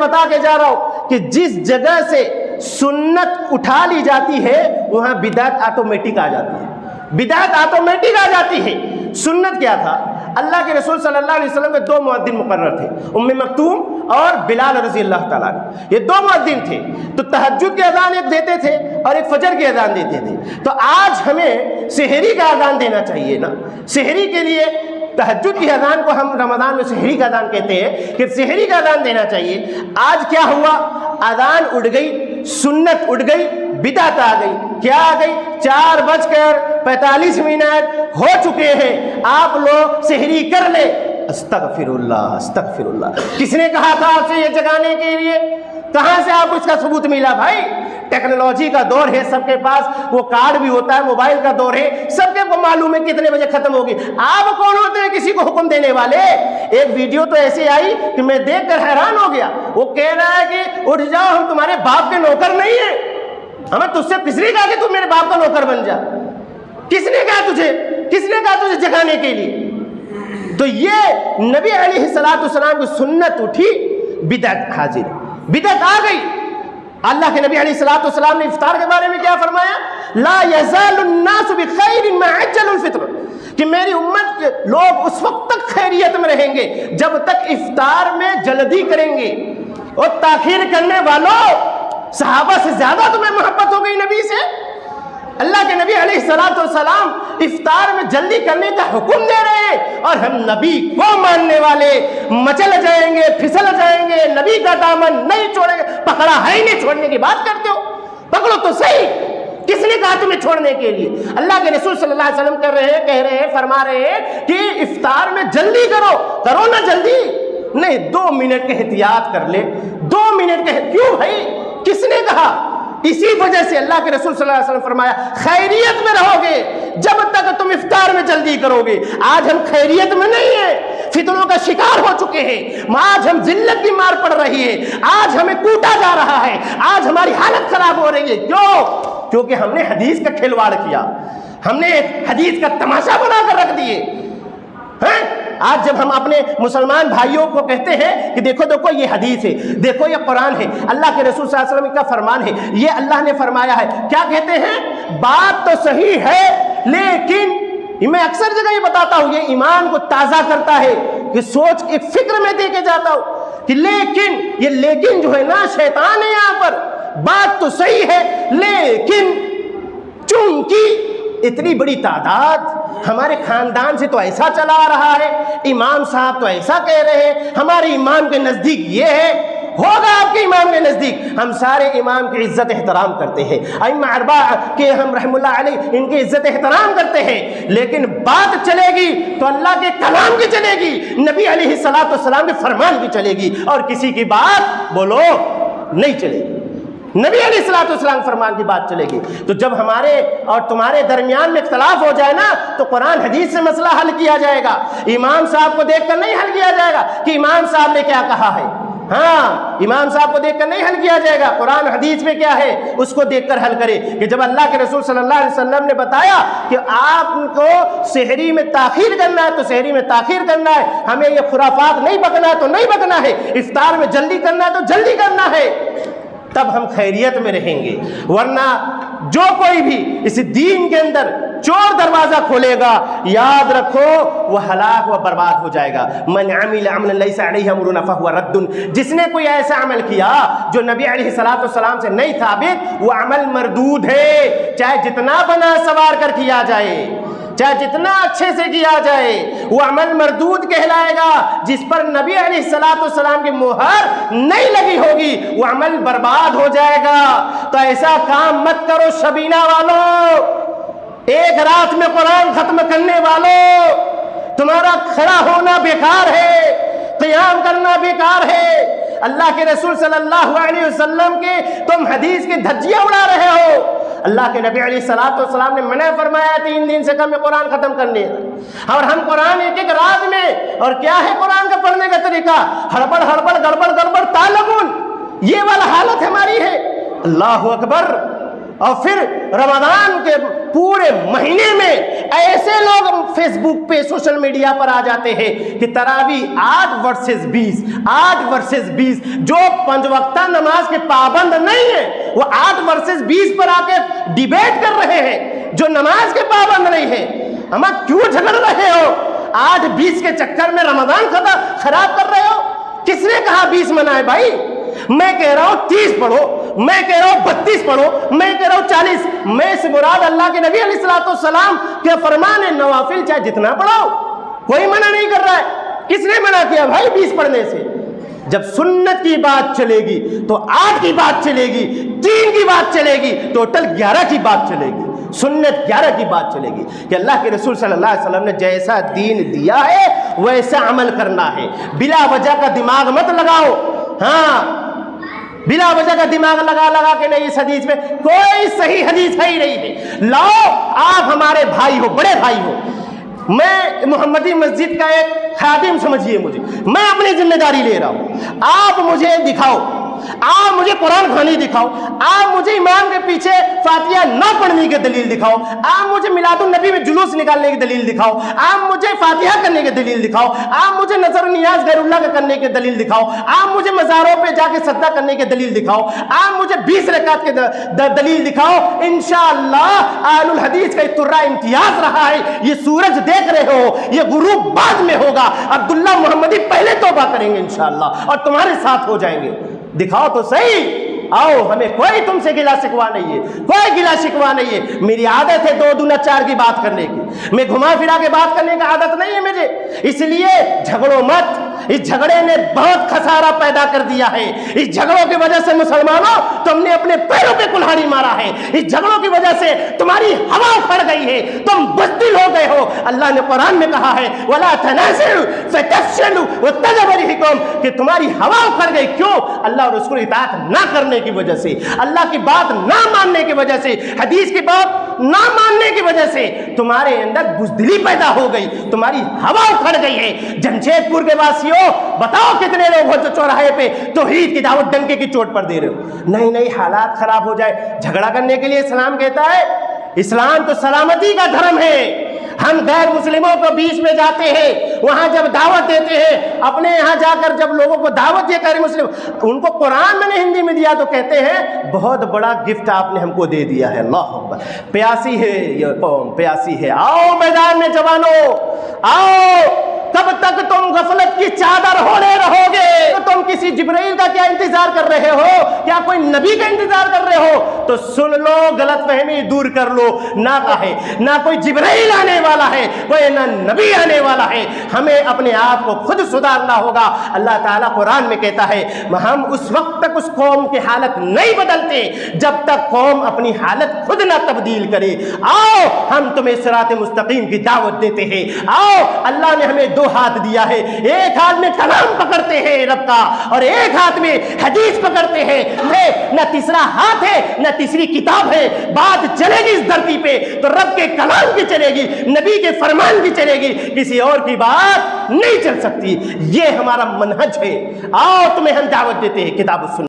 بتا کے جا رہا ہوں کہ جس جگہ سے سنت اٹھا لی جاتی ہے وہاں بدعت آٹومیٹک آ جاتی ہے، بدعت آٹومیٹک آ جاتی ہے۔ سنت کیا تھا؟ اللہ کے رسول صلی اللہ علیہ وسلم کے 2 مؤذن مقرر تھے، ام مکتوم اور بلال رضی اللہ تعالیٰ عنہ، یہ 2 مؤذن تھے۔ تو تہجد کی اذان ایک دیتے تھے اور ایک فجر کی اذان دیتے تھے۔ تو آج ہمیں سحری کا اذان دینا چاہیے نا، سحری کے لیے تہجد کی اذان کو ہم رمضان میں سحری کا اذان کہتے ہیں کہ سحری کا اذان دینا چاہیے۔ آج کیا ہوا؟ اذان اٹھ گئی، سنت اٹھ گئی، بدعت آ گئی۔ کیا آ گئی؟ 4:45 ہو چکے ہیں، آپ لوگ سحری کر لیں۔ استغفر اللہ، استغفر اللہ۔ کس نے کہا تھا آپ سے یہ جگانے کے لیے؟ کہاں سے آپ کو اس کا ثبوت ملا بھائی؟ ٹیکنالوجی کا دور ہے، سب کے پاس وہ کارڈ بھی ہوتا ہے، موبائل کا دور ہے، سب کے کو معلوم ہے کتنے بجے ختم ہوگی۔ آپ کون ہوتے ہیں کسی کو حکم دینے والے؟ ایک ویڈیو تو ایسی آئی کہ میں دیکھ کر حیران ہو گیا، وہ کہہ رہا ہے کہ اٹھ جاؤ، ہم تمہارے باپ کے نوکر نہیں ہیں، ہمیں تجھ سے کس نے کہا کہ تم میرے باپ کا نوکر بن جا؟ کس نے کہا تجھے؟ کس نے کہا تجھے جگانے کے لیے؟ تو یہ نبی علیہ السلام کی سنت اٹھی، بدعت حاضر، بدعت آ گئی۔ اللہ کے نبی علیہ السلام نے افطار کے بارے میں کیا فرمایا؟ لا یزال الناس بخیر ما عجل الفطر، کہ میری امت کے لوگ اس وقت تک خیریت میں رہیں گے جب تک افطار میں جلدی کریں گے۔ اور تاخیر کرنے والوں، صحابہ سے زیادہ تمہیں محبت ہو گئی نبی سے؟ اللہ کے نبی علیہ السلام افطار میں جلدی کرنے کا حکم دے رہے ہیں اور ہم نبی کو ماننے والے مچل جائیں گے، پھسل جائیں گے، نبی کا دامن نہیں چھوڑیں گے۔ پکڑا ہے ہی نہیں، چھوڑنے کی بات کرتے ہو؟ پکڑو تو صحیح، کس نے کہا تمہیں چھوڑنے کے لیے؟ اللہ کے رسول صلی اللہ علیہ وسلم کہہ رہے ہیں، فرما رہے ہیں کہ افطار میں جلدی کرو نا جلدی۔ نہیں، 2 منٹ کے احتیاط کر لے، 2 منٹ کے، کیوں بھائی؟ کس نے کہا؟ اسی وجہ سے اللہ کے رسول صلی اللہ علیہ وسلم فرمایا خیریت میں رہو گے جب تک تم افطار میں جلدی کرو گے۔ آج ہم خیریت میں نہیں ہیں، فتنوں کا شکار ہو چکے ہیں، آج ہم ذلت کی مار پڑ رہی ہے، آج ہمیں کوٹا جا رہا ہے، آج ہماری حالت خراب ہو رہی ہے۔ کیوں؟ کیونکہ ہم نے حدیث کا کھلواڑ کیا، ہم نے حدیث کا تماشا بنا کر رکھ دیے۔ آج جب ہم اپنے مسلمان بھائیوں کو کہتے ہیں کہ دیکھو دیکھو یہ حدیث ہے، دیکھو یہ قرآن ہے، اللہ کے رسول صلی اللہ علیہ وسلم کا فرمان ہے، یہ اللہ نے فرمایا ہے، کیا کہتے ہیں؟ بات تو صحیح ہے لیکن میں اکثر جگہ یہ بتاتا ہوں، یہ ایمان کو تازہ کرتا ہے کہ سوچ ایک فکر میں دے کے جاتا ہوں کہ لیکن، یہ لیکن جو ہے نا شیطان ہے یہاں پر۔ بات تو صحیح ہے لیکن چونکہ اتنی بڑی تعداد ہمارے خاندان سے تو ایسا چلا آ رہا ہے، امام صاحب تو ایسا کہہ رہے ہیں، ہمارے امام کے نزدیک یہ ہے، ہوگا آپ کے امام کے نزدیک۔ ہم سارے امام کی عزت احترام کرتے ہیں، ائمہ اربعہ کے ہم رحم اللہ علیہ ان کی عزت احترام کرتے ہیں، لیکن بات چلے گی تو اللہ کے کلام کی چلے گی، نبی علیہ السلام کے فرمان کی چلے گی، اور کسی کی بات بولو نہیں چلے گی، نبی علیہ السلام فرمان کی بات چلے گی۔ تو جب ہمارے اور تمہارے درمیان میں اختلاف ہو جائے نا تو قرآن حدیث سے مسئلہ حل کیا جائے گا، امام صاحب کو دیکھ کر نہیں حل کیا جائے گا کہ امام صاحب نے کیا کہا ہے۔ ہاں، امام صاحب کو دیکھ کر نہیں حل کیا جائے گا، قرآن حدیث میں کیا ہے اس کو دیکھ کر حل کرے کہ جب اللہ کے رسول صلی اللہ علیہ وسلم نے بتایا کہ آپ کو سحری میں تاخیر کرنا ہے تو سحری میں تاخیر کرنا ہے، ہمیں یہ خرافات نہیں بکنا ہے تو نہیں بکنا ہے، افطار میں جلدی کرنا ہے تو جلدی کرنا ہے، تب ہم خیریت میں رہیں گے۔ ورنہ جو کوئی بھی اس دین کے اندر چور دروازہ کھولے گا، یاد رکھو وہ ہلاک و برباد ہو جائے گا۔ من عمل عملا لیس علیہ امرنا فہو رد، جس نے کوئی ایسا عمل کیا جو نبی علیہ السلام سے نہیں ثابت، وہ عمل مردود ہے، چاہے جتنا بنا سوار کر کیا جائے، چاہے جتنا اچھے سے کیا جائے، وہ عمل مردود کہلائے گا۔ جس پر نبی علیہ السلام کی مہر نہیں لگی ہوگی وہ عمل برباد ہو جائے گا۔ تو ایسا کام مت کرو شبینہ والوں، ایک رات میں قرآن ختم کرنے والوں، تمہارا کھڑا ہونا بیکار ہے، قیام کرنا بیکار ہے، اللہ کے رسول صلی اللہ علیہ وسلم کے تم حدیث کی دھجیاں اڑا رہے ہو۔ اللہ کے نبی علیہ السلام نے منع فرمایا 3 دن سے کم میں قرآن ختم کرنے، اور ہم قرآن ایک رات میں، اور کیا ہے قرآن کا پڑھنے کا طریقہ؟ ہڑبڑ ہڑبڑ گڑبڑ گڑبڑ تالگن، یہ والا حالت ہماری ہے۔ اللہ اکبر، اور پھر رمضان کے پورے مہینے میں ایسے لوگ فیس بک پہ سوشل میڈیا پر آ جاتے ہیں کہ تراویح 8 ورسز 20 جو 5 وقتہ نماز کے پابند نہیں ہیں وہ 8 ورسز 20 پر آ کے ڈیبیٹ کر رہے ہیں جو نماز کے پابند نہیں ہیں. ہم کیوں جھگڑ رہے ہو؟ 8-20 کے چکر میں رمضان خراب کر رہے ہو. کس نے کہا 20 منائے بھائی؟ میں کہہ رہا ہوں 30 پڑھو, میں کہہ رہا ہوں 32 پڑھو, میں کہہ رہا ہوں 40. میں سے مراد اللہ کے نبی علیہ السلام کے فرمان نوافل چاہے جتنا پڑھو, کوئی منع نہیں کر رہا ہے. کس نے منع کیا بھائی 20 پڑھنے سے؟ جب سنت کی بات چلے گی تو 8 کی بات چلے گی, 3 کی بات چلے گی, ٹوٹل 11 کی بات چلے گی. سنت 11 کی بات چلے گی کہ اللہ کے رسول صلی اللہ علیہ وسلم نے جیسا دین دیا ہے ویسا عمل کرنا ہے. بلا وجہ کا دماغ مت لگاؤ. ہاں, بلا وجہ کا دماغ لگا کے نہیں. اس حدیث میں کوئی صحیح حدیث ہے ہی نہیں ہے. لاؤ, آپ ہمارے بھائی ہو, بڑے بھائی ہو, میں محمدی مسجد کا ایک خادم سمجھیے مجھے, میں اپنی ذمہ داری لے رہا ہوں. آپ مجھے دکھاؤ, آپ مجھے قرآن خوانی دکھاؤ, آپ مجھے امام کے پیچھے فاتحہ نہ پڑھنے کی دلیل دکھاؤ, آپ مجھے میلاد النبی میں جلوس نکالنے کی دلیل دکھاؤ, آپ مجھے فاتحہ کرنے کی دلیل دکھاؤ, آپ مجھے نظر و نیاز غیر اللہ کا کرنے کی دلیل دکھاؤ, آپ مجھے مزاروں پہ جا کے سجدہ کرنے کی دلیل دکھاؤ, آپ مجھے 20 رکعت کی دلیل دکھاؤ. انشاءاللہ اہل الحدیث کا ترا امتیاز رہا ہے. یہ سورج دیکھ رہے ہو, یہ غروب بعد میں ہوگا. عبداللہ محمدی پہلے توبہ کریں گے انشاءاللہ اور تمہارے ساتھ ہو جائیں گے. دکھاؤ تو صحیح. آؤ, ہمیں کوئی تم سے گلا شکوا نہیں ہے, کوئی گلا شکوا نہیں ہے. میری عادت ہے 2 دنا 4 کی بات کرنے کی, میں گھما پھرا کے بات کرنے کی عادت نہیں ہے مجھے. اس لیے جھگڑو مت. اس جھگڑے نے بہت خسارہ پیدا کر دیا ہے. اس جھگڑوں کی وجہ سے مسلمانوں تم نے اپنے پیروں پہ کلہاڑی مارا ہے. اس جھگڑوں کی وجہ سے تمہاری ہوا پھڑ گئی ہے, تم بزدل ہو گئے ہو. اللہ نے قرآن میں کہا ہے وَلَا تَنَازِعُوا فَتَفْشَلُوا وَتَذْهَبَ رِيحُكُمْ, کہ تمہاری ہوا پھڑ گئی. کیوں؟ اللہ اور رسول اطاعت نہ کرنے کی وجہ سے, اللہ کی بات نہ ماننے کی وجہ سے, حدیث کی بات نہ ماننے کی وجہ سے تمہارے اندر بزدلی پیدا ہو گئی, تمہاری ہوا اکھڑ گئی ہے. جمشید پور کے واسیوں بتاؤ کتنے لوگ ہو جو چوراہے پہ توحید کی دعوت ڈنکے کی چوٹ پر دے رہے ہو. نہیں, حالات خراب ہو جائے, جھگڑا کرنے کے لیے اسلام کہتا ہے. اسلام تو سلامتی کا دھرم ہے. ہم غیر مسلموں کو بیچ میں جاتے ہیں, وہاں جب دعوت دیتے ہیں, اپنے یہاں جا کر جب لوگوں کو دعوت دے غیر مسلم, ان کو قرآن میں نے ہندی میں دیا تو کہتے ہیں بہت بڑا گفٹ آپ نے ہم کو دے دیا ہے. اللہ اکبر. پیاسی ہے یہ قوم, پیاسی ہے. آؤ میدان میں جوانوں, آؤ. کب تک تم غفلت کی چادر اوڑھے رہو گے؟ تم کسی جبرائیل کا کیا انتظار کر رہے ہو؟ کیا کوئی نبی کا انتظار کر رہے ہو؟ تو سن لو, غلط فہمی دور کر لو. نہ کہے نہ کوئی جبرائیل آنے والا ہے, کوئی نہ نبی آنے والا ہے. ہمیں اپنے آپ کو خود سدھارنا ہوگا. اللہ تعالیٰ قرآن میں کہتا ہے ہم اس وقت تک اس قوم کی حالت نہیں بدلتے جب تک قوم اپنی حالت خود نہ تبدیل کرے. آؤ, ہم تمہیں صراط مستقیم کی دعوت دیتے ہیں. آؤ, اللہ نے ہمیں 2 ہاتھ دیا ہے. ایک ہاتھ میں کلام پکڑتے ہیں رب کا, اور ایک ہاتھ میں حدیث پکڑتے ہیں. نہ تیسرا ہاتھ ہے نہ تیسری کتاب ہے. بات چلے گی اس دھرتی پہ تو رب کے کلام کی چلے گی, نبی کے فرمان کی چلے گی, کسی اور کی بات نہیں چل سکتی. یہ ہمارا منہج ہے. آؤ, تمہیں ہم دعوت دیتے ہیں کتاب و سنت